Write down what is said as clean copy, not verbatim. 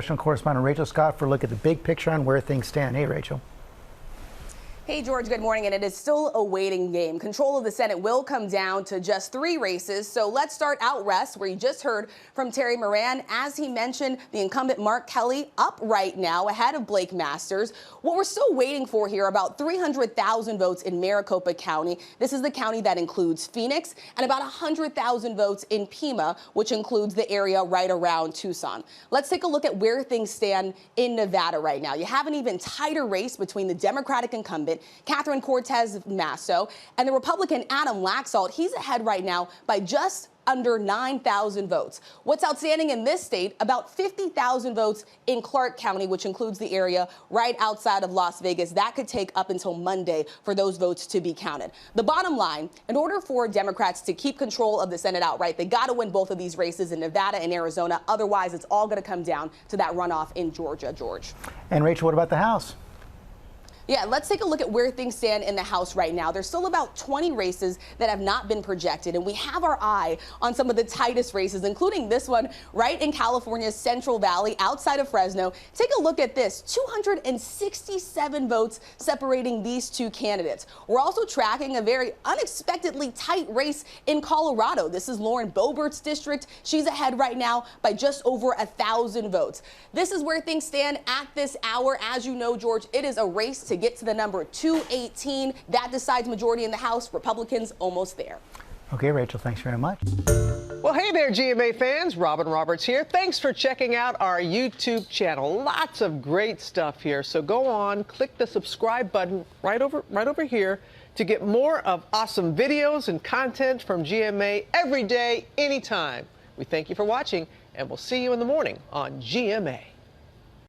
National correspondent Rachel Scott for a look at the big picture on where things stand. Hey, Rachel. Hey, George, good morning. And it is still a waiting game. Control of the Senate will come down to just 3 races. So let's start out west, where you just heard from Terry Moran. As he mentioned, the incumbent Mark Kelly up right now ahead of Blake Masters. What we're still waiting for here, about 300,000 votes in Maricopa County. This is the county that includes Phoenix, and about 100,000 votes in Pima, which includes the area right around Tucson. Let's take a look at where things stand in Nevada right now. You have an even tighter race between the Democratic incumbent Catherine Cortez Masto and the Republican Adam Laxalt. He's ahead right now by just under 9,000 votes. What's outstanding in this state? About 50,000 votes in Clark County, which includes the area right outside of Las Vegas. That could take up until Monday for those votes to be counted. The bottom line, in order for Democrats to keep control of the Senate outright, they got to win both of these races in Nevada and Arizona. Otherwise, it's all going to come down to that runoff in Georgia, George. And Rachel, what about the House? Yeah, let's take a look at where things stand in the House right now. There's still about 20 races that have not been projected, and we have our eye on some of the tightest races, including this one right in California's Central Valley outside of Fresno. Take a look at this, 267 votes separating these two candidates. We're also tracking a very unexpectedly tight race in Colorado. This is Lauren Boebert's district. She's ahead right now by just over 1,000 votes. This is where things stand at this hour. As you know, George, it is a race to get to the number 218. That decides majority in the House. Republicans almost there. Okay, Rachel, thanks very much. Well, hey there, GMA fans. Robin Roberts here. Thanks for checking out our YouTube channel. Lots of great stuff here. So go on, click the subscribe button right over here to get more of awesome videos and content from GMA every day, anytime. We thank you for watching, and we'll see you in the morning on GMA.